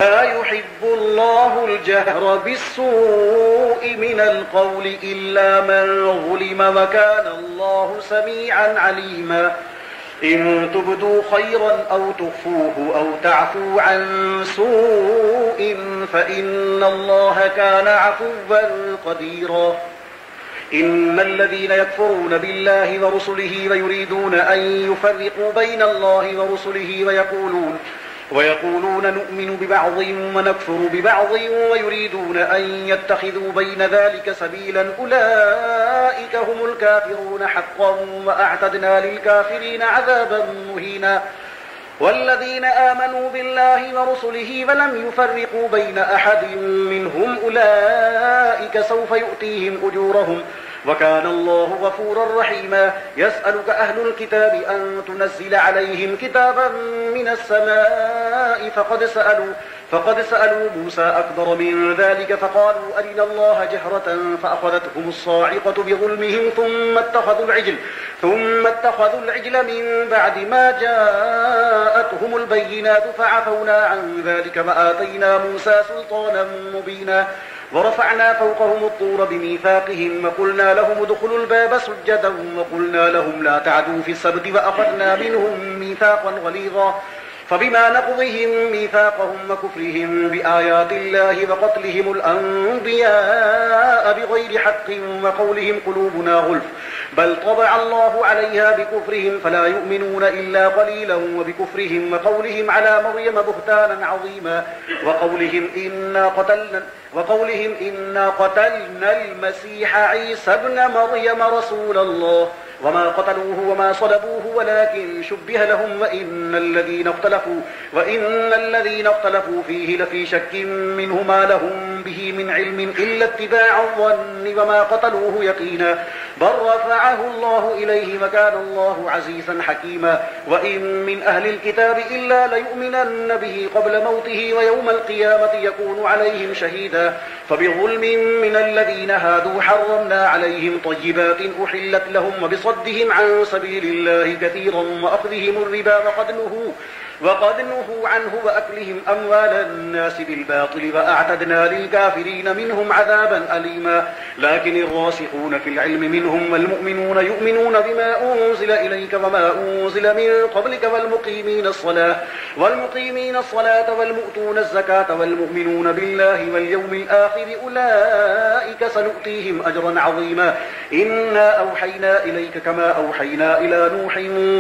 لا يحب الله الجهر بالسوء من القول إلا من ظلم وكان الله سميعا عليما. إن تبدوا خيرا أو تخفوه أو تعفوا عن سوء فإن الله كان عفوا قديرا. إن الذين يكفرون بالله ورسله ويريدون أن يفرقوا بين الله ورسله ويقولون نؤمن ببعض ونكفر ببعض ويريدون أن يتخذوا بين ذلك سبيلا أولئك هم الكافرون حقا وأعتدنا للكافرين عذابا مهينا. والذين آمنوا بالله ورسله ولم يفرقوا بين أحد منهم أولئك سوف يؤتيهم أجورهم وكان الله غفورا رحيما. يسألك أهل الكتاب أن تنزل عليهم كتابا من السماء فقد سألوا موسى أكبر من ذلك فقالوا أرنا الله جهرة فأخذتهم الصاعقة بظلمهم ثم اتخذوا العجل من بعد ما جاءتهم البينات فعفونا عن ذلك وآتينا موسى سلطانا مبينا. ورفعنا فوقهم الطور بميثاقهم وقلنا لهم ادخلوا الباب سجدا وقلنا لهم لا تعدوا في السبت وأخذنا منهم ميثاقا غليظا. فبما نقضهم ميثاقهم وكفرهم بآيات الله وقتلهم الأنبياء بغير حق وقولهم قلوبنا غلف بل طبع الله عليها بكفرهم فلا يؤمنون إلا قليلا وبكفرهم وقولهم على مريم بهتانا عظيما وقولهم إنا قتلنا المسيح عيسى ابن مريم رسول الله وما قتلوه وما صلبوه ولكن شبه لهم وإن الذين اختلفوا فيه لفي شك منه ما لهم به من علم إلا اتباع الظن وما قتلوه يقينا بل رفعه الله إليه وكان الله عزيزا حكيما. وإن من أهل الكتاب إلا ليؤمنن به قبل موته ويوم القيامة يكون عليهم شهيدا. فبظلم من الذين هادوا حرمنا عليهم طيبات أحلت لهم وبصدهم عن سبيل الله كثيرا وأخذهم الربا وقد نهوا عنه وأكلهم أموال الناس بالباطل وأعتدنا للكافرين منهم عذابا أليما. لكن الراسخون في العلم منهم والمؤمنون يؤمنون بما أنزل إليك وما أنزل من قبلك والمقيمين الصلاة والمؤتون الزكاة والمؤمنون بالله واليوم الآخر أولئك سنؤتيهم أجرا عظيما. إنا أوحينا إليك كما أوحينا إلى نوح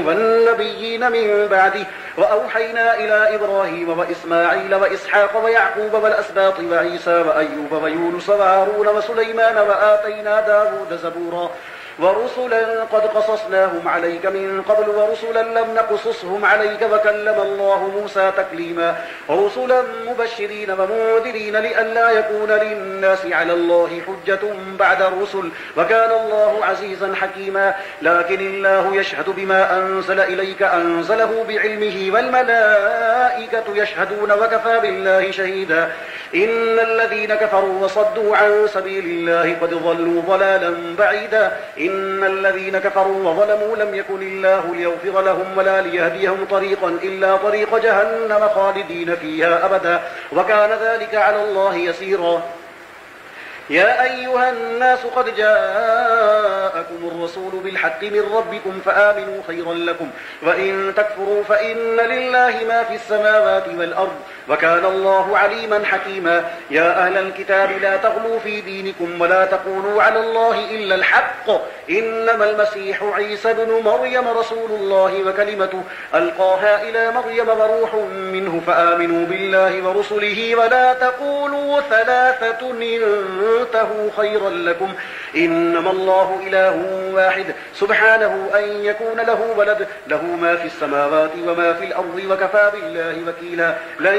والنبيين من بعده وأوحينا إلى إبراهيم وإسماعيل وإسحاق ويعقوب والأسباط وعيسى وأيوب ويونس وهارون وسليمان وآتينا داود زبورا. ورسلا قد قصصناهم عليك من قبل ورسلا لم نقصصهم عليك وكلم الله موسى تكليما. رسلا مبشرين ومنذرين لئلا يكون للناس على الله حجة بعد الرسل وكان الله عزيزا حكيما. لكن الله يشهد بما أنزل إليك أنزله بعلمه والملائكة يشهدون وكفى بالله شهيدا. إن الذين كفروا وصدوا عن سبيل الله قد ضلوا ضلالا بعيدا. إن الذين كفروا وظلموا لم يكن الله ليغفر لهم ولا ليهديهم طريقا إلا طريق جهنم خالدين فيها أبدا وكان ذلك على الله يسيرا. يا أيها الناس قد جاءكم الرسول بالحق من ربكم فآمنوا خيرا لكم وإن تكفروا فإن لله ما في السماوات والأرض وكان الله عليما حكيما. يا أهل الكتاب لا تغلوا في دينكم ولا تقولوا على الله إلا الحق إنما المسيح عيسى بن مريم رسول الله وكلمته ألقاها إلى مريم وروح منه فآمنوا بالله ورسله ولا تقولوا ثلاثة انتهوا خيرا لكم إنما الله إله واحد سبحانه أن يكون له ولد له ما في السماوات وما في الأرض وكفى بالله وكيلا. لن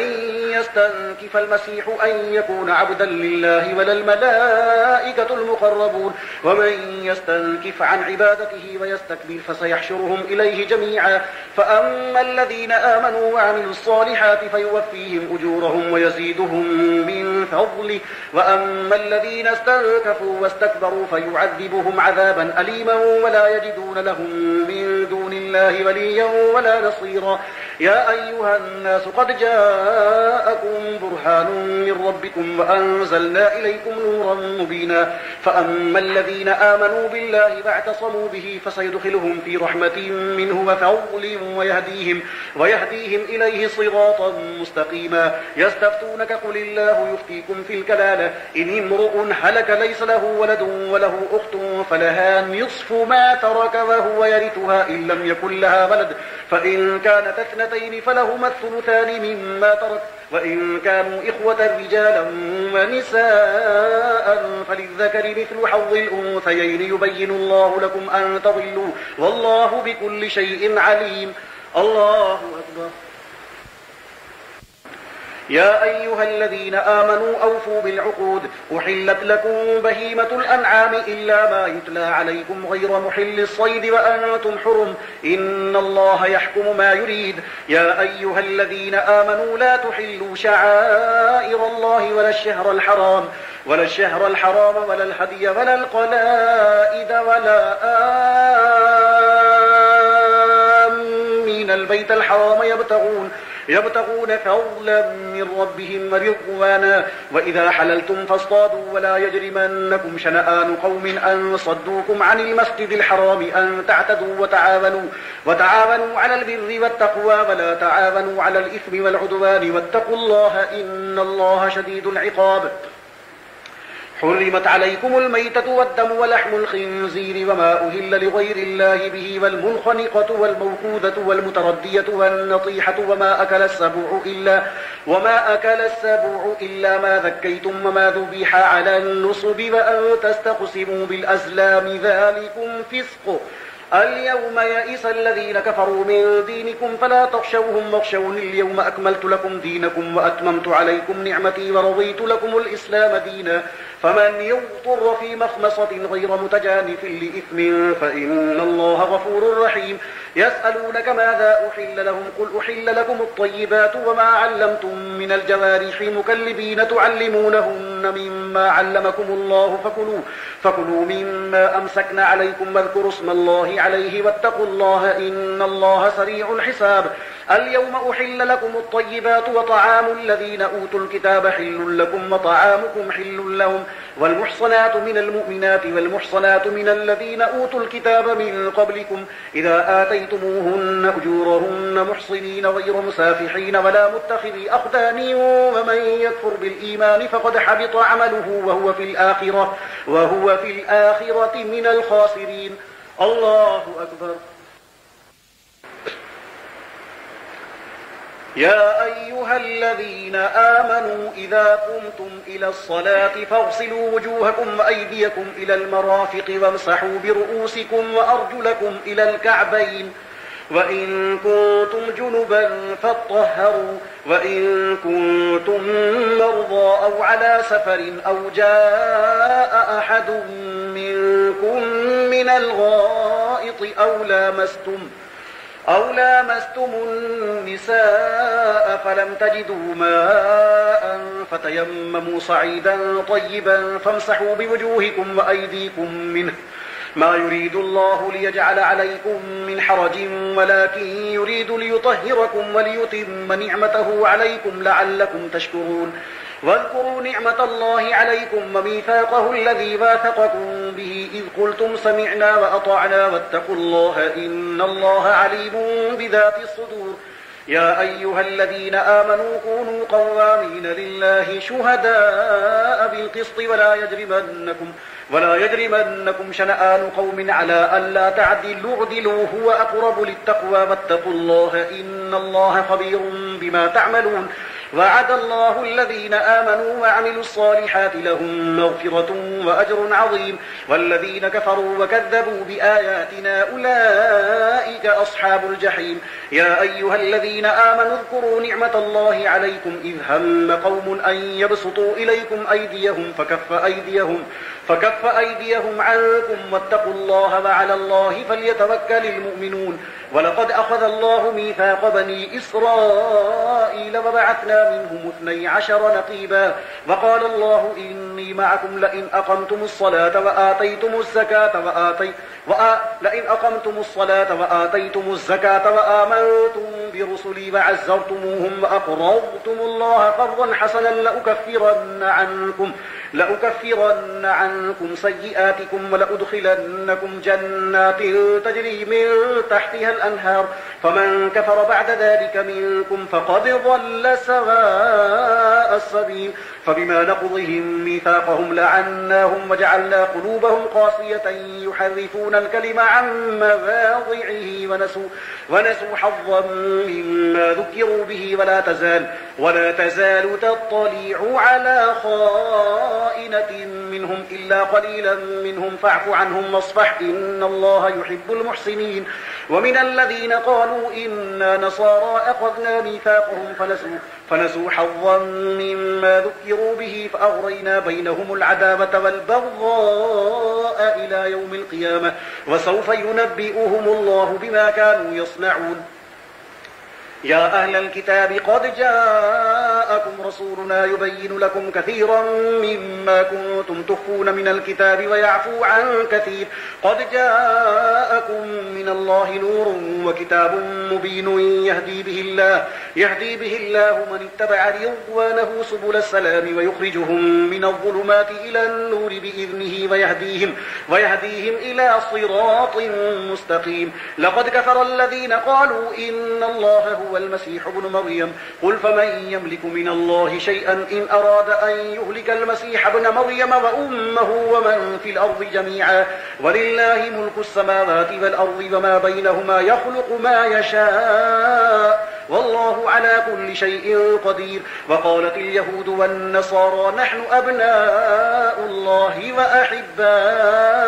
يستنكف المسيح أن يكون عبدا لله ولا الملائكة المقربون ومن يستنكف عن عبادته ويستكبر فسيحشرهم إليه جميعا. فأما الذين آمنوا وعملوا الصالحات فيوفيهم أجورهم ويزيدهم من فضله وأما الذين استنكفوا واستكبروا فيعذبهم عذابا أليما ولا يجدون لهم من دون الله وليا ولا نصيرا. يا أيها الناس قد جاءكم برهان وبرهان من ربكم وأنزلنا إليكم نورا مبينا فأما الذين آمنوا بالله واعتصموا به فسيدخلهم في رحمة منه وفضل ويهديهم إليه صراطا مستقيما يستفتونك قل الله يفتيكم في الكلالة إن امرؤ هلك ليس له ولد وله أخت فلها نصف ما ترك وهو يرثها إن لم يكن لها ولد فإن كانت اثنتين فلهما الثلثان مما ترك وإن كانوا إخوة رجالا ونساء فللذكر مثل حظ الأنثيين يبين الله لكم أن تضلوا والله بكل شيء عليم. الله أكبر. يا أيها الذين آمنوا أوفوا بالعقود أحلت لكم بهيمة الأنعام إلا ما يتلى عليكم غير محل الصيد وأنتم حرم إن الله يحكم ما يريد. يا أيها الذين آمنوا لا تحلوا شعائر الله ولا الشهر الحرام ولا الهدي ولا القلائد ولا آمين البيت الحرام يبتغون فضلا من ربهم ورضوانا وإذا حللتم فاصطادوا ولا يجرمنكم شنآن قوم أن صدوكم عن المسجد الحرام أن تعتدوا وتعاونوا على البر والتقوى ولا تعاونوا على الإثم والعدوان واتقوا الله إن الله شديد العقاب. حرمت عليكم الميتة والدم ولحم الخنزير وما أهل لغير الله به والمنخنقة والموقوذة والمتردية والنطيحة وما أكل السبع إلا ما ذكيتم وما ذبح على النصب وأن تستقسموا بالأزلام ذلكم فسق. اليوم يئس الذين كفروا من دينكم فلا تخشوهم واخشوني اليوم أكملت لكم دينكم وأتممت عليكم نعمتي ورضيت لكم الإسلام دينا فمن يضطر في مخمصة غير متجانف لإثم فإن الله غفور رحيم. يسألونك ماذا أحل لهم قل أحل لكم الطيبات وما علمتم من الجوارح مكلبين تعلمونهن مما علمكم الله فكلوا مما أمسكن عليكم واذكروا اسم الله عليه واتقوا الله إن الله سريع الحساب. اليوم أحل لكم الطيبات وطعام الذين أوتوا الكتاب حل لكم وطعامكم حل لهم والمحصنات من المؤمنات والمحصنات من الذين أوتوا الكتاب من قبلكم إذا آتيتموهن أجورهن محصنين غير مسافحين ولا متخذي أخدان ومن يكفر بالإيمان فقد حبط عمله وهو في الآخرة من الخاسرين. الله أكبر. يا أيها الذين آمنوا إذا قمتم إلى الصلاة فاغسلوا وجوهكم وأيديكم إلى المرافق وامسحوا برؤوسكم وأرجلكم إلى الكعبين وإن كنتم جنبا فاطهروا وإن كنتم مرضى أو على سفر أو جاء أحد منكم من الغائط أو لامستم النساء فلم تجدوا ماء فتيمموا صعيدا طيبا فامسحوا بوجوهكم وأيديكم منه ما يريد الله ليجعل عليكم من حرج ولكن يريد ليطهركم وليتم نعمته عليكم لعلكم تشكرون. واذكروا نعمة الله عليكم وميثاقه الذي واثقكم به إذ قلتم سمعنا وأطعنا واتقوا الله إن الله عليم بذات الصدور. يا أيها الذين آمنوا كونوا قوامين لله شهداء بالقسط ولا يجرمنكم شنآن قوم على ألا تعدلوا اعدلوا هو أقرب للتقوى واتقوا الله إن الله خبير بما تعملون. وعد الله الذين آمنوا وعملوا الصالحات لهم مغفرة وأجر عظيم والذين كفروا وكذبوا بآياتنا أولئك أصحاب الجحيم. يا أيها الذين آمنوا اذكروا نعمة الله عليكم إذ هم قوم أن يبسطوا إليكم أيديهم فكف أيديهم عنكم واتقوا الله وعلى الله فليتوكل المؤمنون. ولقد أخذ الله ميثاق بني إسرائيل وبعثنا منهم 12 نقيبا وقال الله إني معكم لئن أقمتم الصلاة وآتيتم الزكاة وآمنتم برسلي وعزرتموهم وأقرضتم الله قرضا حسنا لأكفرن عنكم سيئاتكم ولأدخلنكم جنات تجري من تحتها الأنهار فمن كفر بعد ذلك منكم فقد ضل سواء السبيل فبما نقضهم ميثاقهم لعناهم وجعلنا قلوبهم قاسية يحرفون الكلم عن مواضعه ونسوا حظا مما ذكروا به ولا تزال تطلع على خائنة منهم إلا قليلا منهم فاعف عنهم واصفح إن الله يحب المحسنين ومن الذين قالوا إنا نصارى أخذنا ميثاقهم فنسوا حظا مما ذكروا به فأغرينا بينهم العداوة والبغضاء إلى يوم القيامة وسوف ينبئهم الله بما كانوا يصنعون يا أهل الكتاب قد جاءكم رسولنا يبين لكم كثيرا مما كنتم تخفون من الكتاب ويعفو عن كثير قد جاءكم من الله نور وكتاب مبين يهدي به الله من اتبع رضوانه سبل السلام ويخرجهم من الظلمات إلى النور بإذنه ويهديهم إلى صراط مستقيم لقد كفر الذين قالوا إن الله هو المسيح ابن مريم قل فمن يملك من الله شيئا إن أراد أن يهلك المسيح ابن مريم وأمه ومن في الأرض جميعا ولله ملك السماوات والأرض وما بينهما يخلق ما يشاء والله على كل شيء قدير وقالت اليهود والنصارى نحن أبناء الله وأحباؤه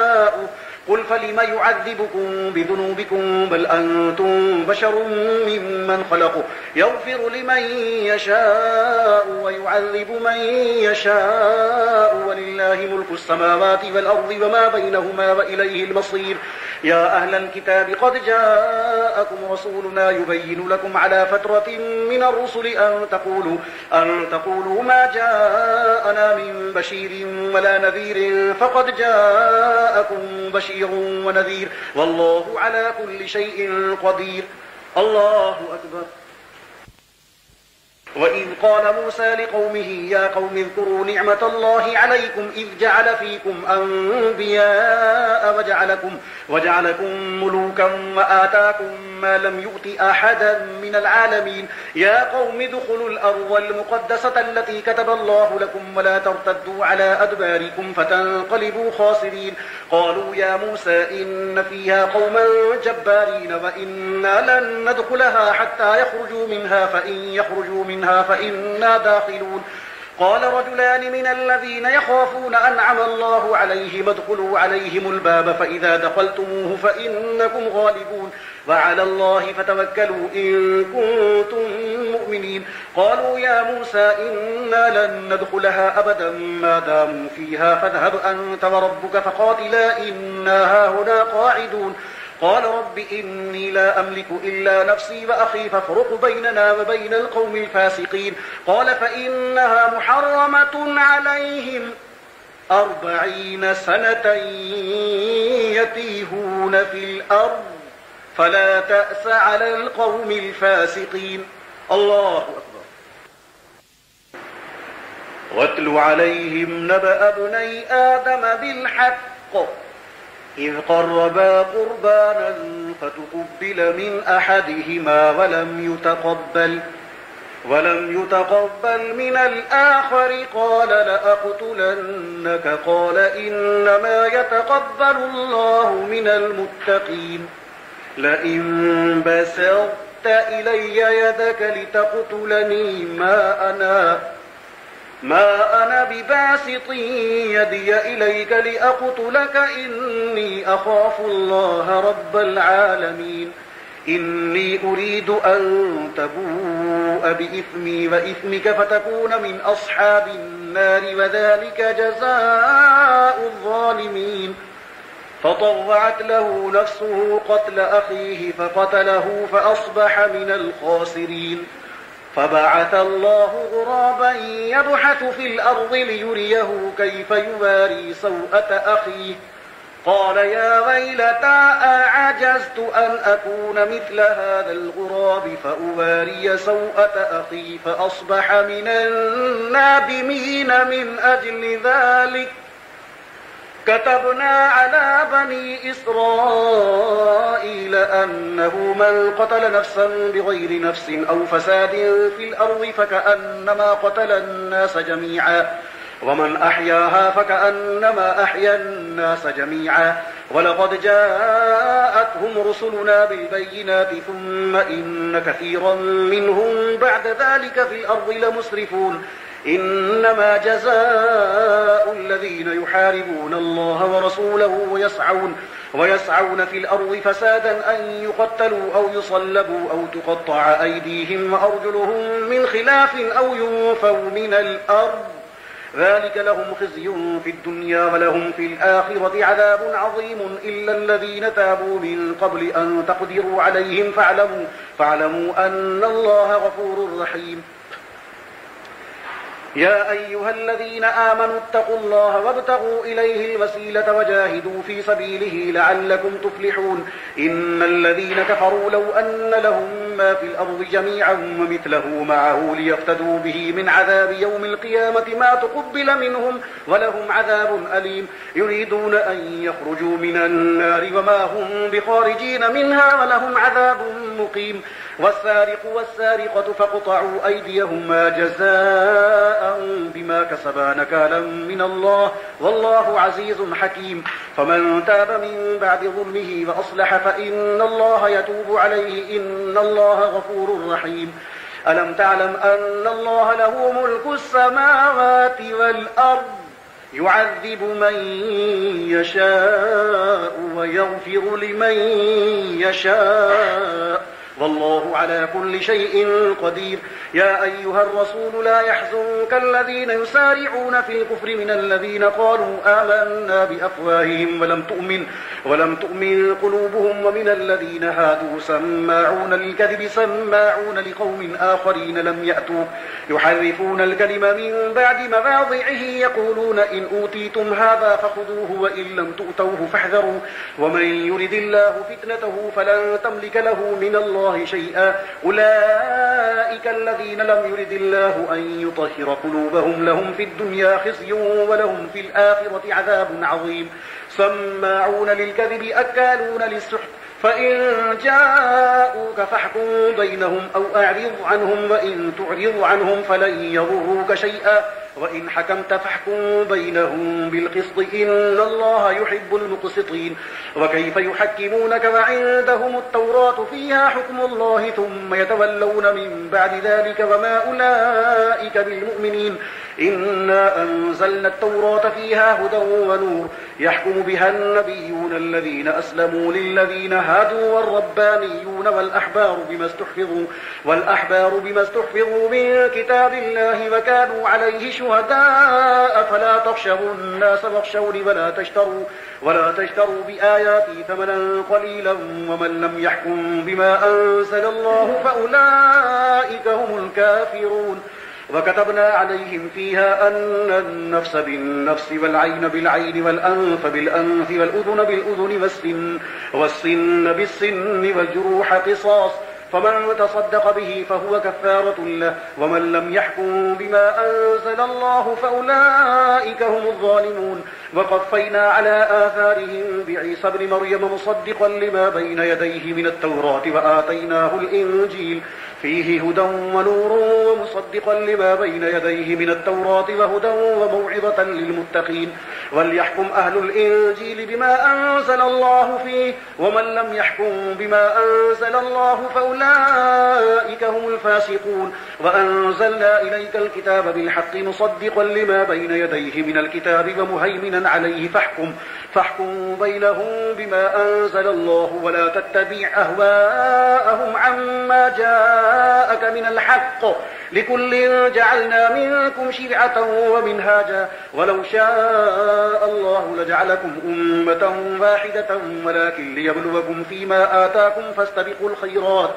قل فلم يعذبكم بذنوبكم بل أنتم بشر ممن خلقه يغفر لمن يشاء ويعذب من يشاء ولله ملك السماوات والأرض وما بينهما وإليه المصير يا أهل الكتاب قد جاءكم رسولنا يبين لكم على فترة من الرسل أن تقولوا ما جاءنا من بشير ولا نذير فقد جاءكم بشير ونذير والله على كل شيء قدير الله أكبر وإذ قال موسى لقومه يا قوم اذكروا نعمة الله عليكم إذ جعل فيكم أنبياء وجعلكم ملوكا وآتاكم ما لم يؤت أحدا من العالمين يا قوم ادخلوا الأرض المقدسة التي كتب الله لكم ولا ترتدوا على أدباركم فتنقلبوا خاسرين قالوا يا موسى إن فيها قوما جبارين وإنا لن ندخلها حتى يخرجوا منها فإن يخرجوا منها فإنا داخلون قال رجلان من الذين يخافون أنعم الله عليهم ادخلوا عليهم الباب فإذا دخلتموه فإنكم غالبون وعلى الله فتوكلوا إن كنتم مؤمنين قالوا يا موسى إنا لن ندخلها أبدا ما داموا فيها فاذهب أنت وربك فقاتلا إنا هاهنا قاعدون قال رب إني لا أملك إلا نفسي وأخي فافرق بيننا وبين القوم الفاسقين قال فإنها محرمة عليهم 40 سنة يتيهون في الأرض فلا تأس على القوم الفاسقين الله أكبر واتل عليهم نبأ ابني آدم بالحق إذ قربا قربانا فتقبل من أحدهما ولم يتقبل من الآخر قال لأقتلنك قال إنما يتقبل الله من المتقين لئن بسطت إلي يدك لتقتلني ما أنا بباسط يدي إليك لأقتلك إني أخاف الله رب العالمين إني أريد أن تبوء بإثمي وإثمك فتكون من أصحاب النار وذلك جزاء الظالمين فطوعت له نفسه قتل أخيه فقتله فأصبح من الخاسرين. فبعث الله غرابا يبحث في الأرض ليريه كيف يواري سوءة أخيه قال يا ويلتى أعجزت أن أكون مثل هذا الغراب فأواري سوءة أخي فأصبح من النادمين. من أجل ذلك كتبنا على بني إسرائيل أنه من قتل نفسا بغير نفس أو فساد في الأرض فكأنما قتل الناس جميعا ومن أحياها فكأنما أحيا الناس جميعا. ولقد جاءتهم رسلنا بالبينات ثم إن كثيرا منهم بعد ذلك في الأرض لمسرفون. إنما جزاء الذين يحاربون الله ورسوله ويسعون في الأرض فسادا أن يقتلوا أو يصلبوا أو تقطع أيديهم وأرجلهم من خلاف أو ينفوا من الأرض ذلك لهم خزي في الدنيا ولهم في الآخرة عذاب عظيم إلا الذين تابوا من قبل أن تقدروا عليهم فاعلموا أن الله غفور رحيم. يا أيها الذين آمنوا اتقوا الله وابتغوا إليه الوسيلة وجاهدوا في سبيله لعلكم تفلحون. إن الذين كفروا لو أن لهم ما في الأرض جميعا ومثله معه ليفتدوا به من عذاب يوم القيامة ما تقبل منهم ولهم عذاب أليم. يريدون أن يخرجوا من النار وما هم بخارجين منها ولهم عذاب مقيم. والسارق والسارقة فاقطعوا أيديهما جزاء بما كسبا نكالا من الله والله عزيز حكيم. فمن تاب من بعد ظلمه وأصلح فإن الله يتوب عليه إن الله غفور رحيم. ألم تعلم أن الله له ملك السماوات والأرض يعذب من يشاء ويغفر لمن يشاء والله على كل شيء قدير. يا أيها الرسول لا يحزنك الذين يسارعون في الكفر من الذين قالوا آمنا بأفواههم ولم تؤمن قلوبهم ومن الذين هادوا سماعون للكذب سماعون لقوم آخرين لم يأتوك يحرفون الكلم من بعد مواضعه يقولون إن أوتيتم هذا فخذوه وإن لم تؤتوه فاحذروا ومن يرد الله فتنته فلن تملك له من الله شيئا. أولئك الذين لم يرد الله أن يطهر قلوبهم لهم في الدنيا خزي ولهم في الآخرة عذاب عظيم. سماعون للكذب أكالون للسحت فإن جاءوك فاحكم بينهم أو أعرض عنهم وإن تعرض عنهم فلن يضروك شيئا وإن حكمت فاحكم بينهم بالقسط إن الله يحب المقسطين. وكيف يحكمونك وعندهم التوراة فيها حكم الله ثم يتولون من بعد ذلك وما أولئك بالمؤمنين. إنا أنزلنا التوراة فيها هدى ونور يحكم بها النبيون الذين أسلموا للذين هادوا والربانيون والأحبار بما استحفظوا من كتاب الله وكانوا عليه شهداء فلا تخشوا الناس واخشوني ولا تشتروا بآياتي ثمنا قليلا ومن لم يحكم بما أنزل الله فأولئك هم الكافرون. وكتبنا عليهم فيها أن النفس بالنفس والعين بالعين والأنف بالأنف والأذن بالأذن والسن بالسن والجروح قصاص فمن تصدق به فهو كفارة له ومن لم يحكم بما أنزل الله فأولئك هم الظالمون. وقفينا على آثارهم بعيسى ابن مريم مصدقا لما بين يديه من التوراة وآتيناه الإنجيل فيه هدى ونور ومصدقا لما بين يديه من التوراة وهدى وموعظة للمتقين. وليحكم أهل الإنجيل بما أنزل الله فيه ومن لم يحكم بما أنزل الله فأولئك هم الفاسقون. وأنزلنا إليك الكتاب بالحق مصدقا لما بين يديه من الكتاب ومهيمنا عليه فاحكم بينهم بما أنزل الله ولا تتبع أهواءهم عما جاءك من الحق لكل جعلنا منكم شرعة ومنهاجا ولو شاء الله لجعلكم أمة واحدة ولكن ليبلوكم فيما آتاكم فاستبقوا الخيرات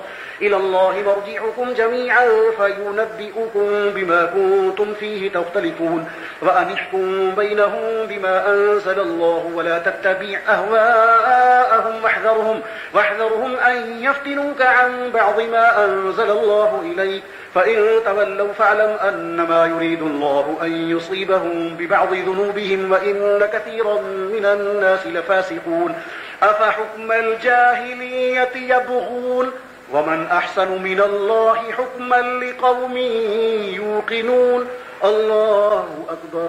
إلى الله مرجعكم جميعا فينبئكم بما كنتم فيه تختلفون وأنحكم بينهم بما أنزل الله ولا تتبع أهواءهم واحذرهم أن يفتنوك عن بعض ما أنزل الله إليك فإن تولوا فاعلم أنما يريد الله أن يصيبهم ببعض ذنوبهم وإن كثيرا من الناس لفاسقون أفحكم الجاهلية يبغون ومن أحسن من الله حكما لقوم يوقنون الله أكبر.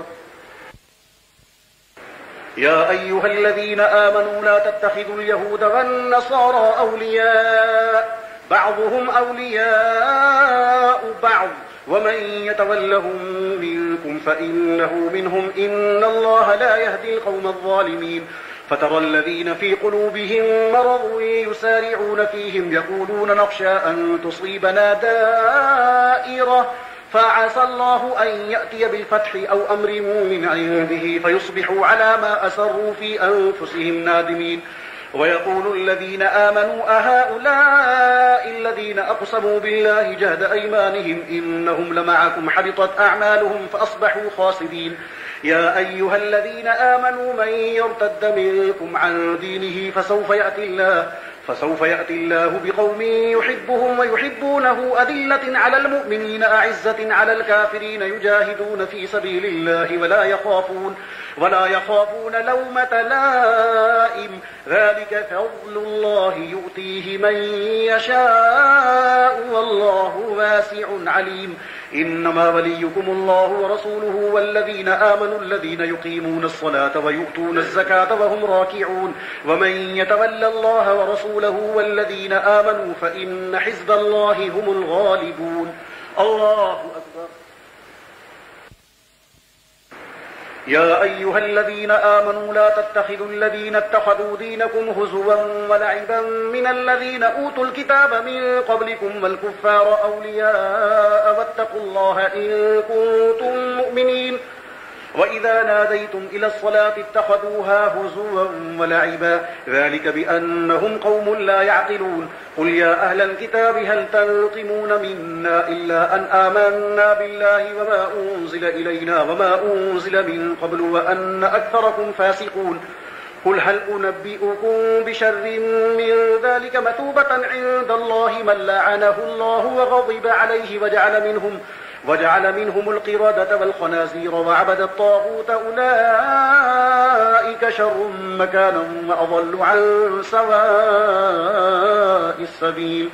يا أيها الذين آمنوا لا تتخذوا اليهود والنصارى أولياء بعضهم أولياء بعض ومن يتولهم منكم فإنه منهم إن الله لا يهدي القوم الظالمين فترى الذين في قلوبهم مرض يسارعون فيهم يقولون نخشى أن تصيبنا دائرة فعسى الله أن يأتي بالفتح أو أمر من عنده فيصبحوا على ما أسروا في أنفسهم نادمين ويقول الذين آمنوا أهؤلاء الذين أقسموا بالله جهد أيمانهم إنهم لمعكم حبطت أعمالهم فأصبحوا خاسرين. يا أيها الذين آمنوا من يرتد منكم عن دينه فسوف يأتي الله بقوم يحبهم ويحبونه أذلة على المؤمنين أعزة على الكافرين يجاهدون في سبيل الله ولا يخافون لومة لائم ذلك فضل الله يؤتيه من يشاء والله واسع عليم. إنما وليكم الله ورسوله والذين آمنوا الذين يقيمون الصلاة ويؤتون الزكاة وهم راكعون ومن يتولى الله ورسوله والذين آمنوا فإن حزب الله هم الغالبون. الله أكبر. يا أيها الذين آمنوا لا تتخذوا الذين اتخذوا دينكم هزوا ولعبا من الذين أوتوا الكتاب من قبلكم والكفار أولياء واتقوا الله إن كنتم مؤمنين وإذا ناديتم إلى الصلاة اتخذوها هزوا ولعبا ذلك بأنهم قوم لا يعقلون. قل يا أهل الكتاب هل تنقمون منا إلا أن آمنا بالله وما أنزل إلينا وما أنزل من قبل وأن أكثركم فاسقون. قل هل أنبئكم بشر من ذلك مثوبة عند الله من لعنه الله وغضب عليه وجعل منهم القردة والخنازير وعبد الطاغوت أولئك شر مكانا وأضل عن سواء السبيل.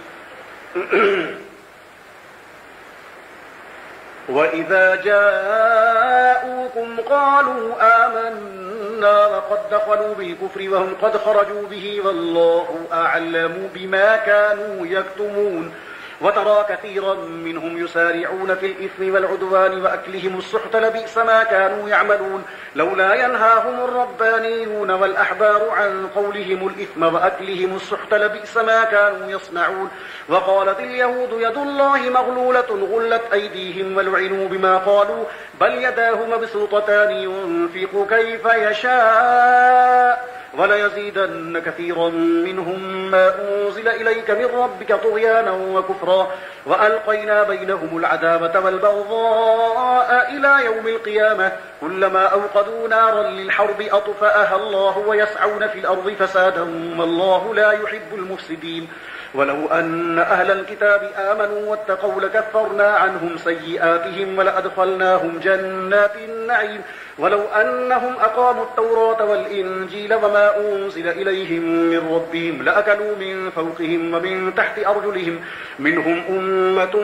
وإذا جاءوكم قالوا آمنا وقد دخلوا بالكفر وهم قد خرجوا به والله أعلم بما كانوا يكتمون. وترى كثيرا منهم يسارعون في الإثم والعدوان وأكلهم السحت لبئس ما كانوا يعملون لولا ينهاهم الربانيون والأحبار عن قولهم الإثم وأكلهم السحت لبئس ما كانوا يصنعون. وقالت اليهود يد الله مغلولة غلت أيديهم ولعنوا بما قالوا بل يداه مبسوطتان ينفق كيف يشاء وليزيدن كثيرا منهم ما أنزل إليك من ربك طغيانا وكفرا وألقينا بينهم العداوة والبغضاء إلى يوم القيامة كلما أوقدوا نارا للحرب أطفأها الله ويسعون في الأرض فسادا والله لا يحب المفسدين. ولو أن أهل الكتاب آمنوا واتقوا لكفرنا عنهم سيئاتهم ولأدخلناهم جنات النعيم ولو أنهم أقاموا التوراة والإنجيل وما أنزل إليهم من ربهم لأكلوا من فوقهم ومن تحت أرجلهم منهم أمة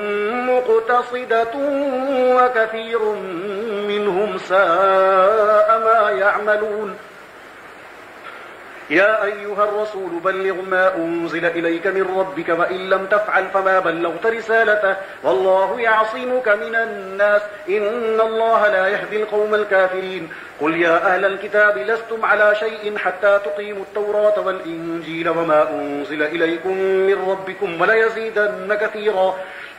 مقتصدة وكثير منهم ساء ما يعملون. يا أيها الرسول بلغ ما أنزل إليك من ربك وإن لم تفعل فما بلغت رسالته والله يعصمك من الناس إن الله لا يهدي القوم الكافرين. قل يا أهل الكتاب لستم على شيء حتى تقيموا التوراة والإنجيل وما أنزل إليكم من ربكم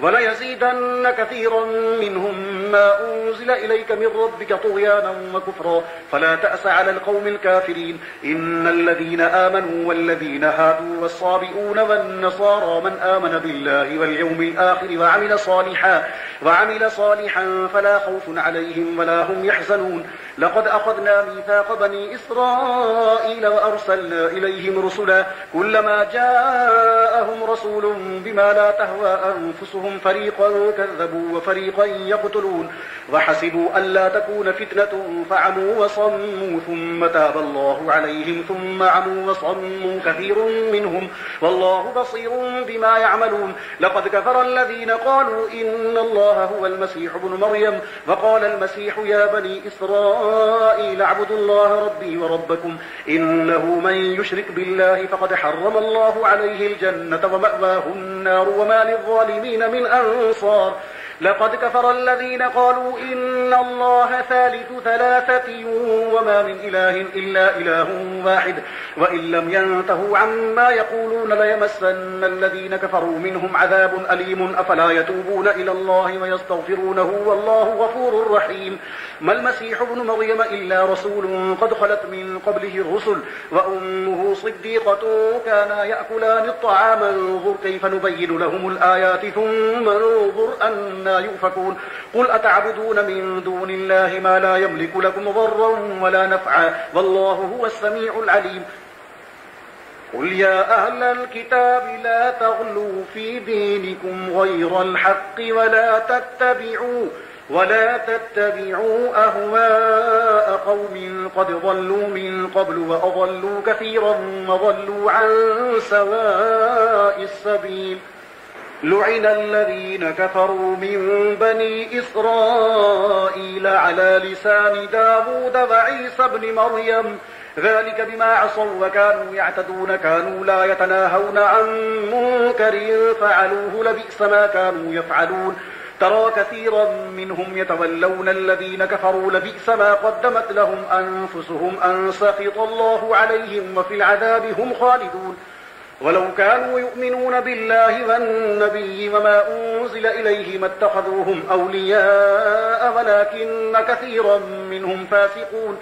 وليزيدن كثيرا منهم ما أنزل إليك من ربك طغيانا وكفرا فلا تأس على القوم الكافرين. إن الذين آمنوا والذين هادوا والصابئون والنصارى من آمن بالله واليوم الآخر وعمل صالحا فلا خوف عليهم ولا هم يحزنون. لقد أخذنا ميثاق بني إسرائيل وأرسلنا إليهم رسلا كلما جاءهم رسول بما لا تهوى أنفسهم فريقا كذبوا وفريقا يقتلون وحسبوا ألا تكون فتنة فعموا وصموا ثم تاب الله عليهم ثم عموا وصموا كثير منهم والله بصير بما يعملون. لقد كفر الذين قالوا إن الله هو المسيح ابن مريم وقال المسيح يا بني إسرائيل اعبدوا الله ربي وربكم إنه من يشرك بالله فقد حرم الله عليه الجنة ومأواه النار وما للظالمين من أنصار. لقد كفر الذين قالوا إن الله ثالث ثلاثة وما من إله إلا إله واحد وإن لم ينتهوا عما يقولون ليمسن الذين كفروا منهم عذاب أليم. أفلا يتوبون إلى الله ويستغفرونه والله غفور رحيم. ما المسيح ابن مريم إلا رسول قد خلت من قبله الرسل وأمه صديقة كانا يأكلان الطعام انظر كيف نبين لهم الآيات ثم انظر أنا يؤفكون. قل أتعبدون من دون الله ما لا يملك لكم ضرا ولا نفعا والله هو السميع العليم. قل يا أهل الكتاب لا تغلوا في دينكم غير الحق ولا تتبعوا أهواء قوم قد ضلوا من قبل وأضلوا كثيرا وضلوا عن سواء السبيل. لعن الذين كفروا من بني إسرائيل على لسان داود وعيسى بن مريم ذلك بما عصوا وكانوا يعتدون كانوا لا يتناهون عن منكر فعلوه لبئس ما كانوا يفعلون. ترى كثيرا منهم يتولون الذين كفروا لبئس ما قدمت لهم أنفسهم أن سخط الله عليهم وفي العذاب هم خالدون. ولو كانوا يؤمنون بالله والنبي وما أنزل إليه ما اتخذوهم أولياء ولكن كثيرا منهم فاسقون.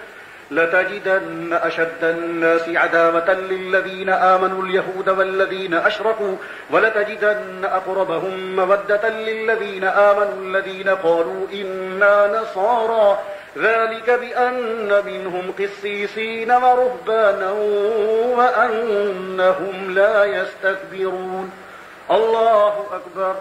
لتجدن أشد الناس عداوة للذين آمنوا اليهود والذين أشركوا ولتجدن أقربهم مودة للذين آمنوا الذين قالوا إنا نصارى ذلك بأن منهم قسيسين ورهبانا وأنهم لا يستكبرون. الله أكبر.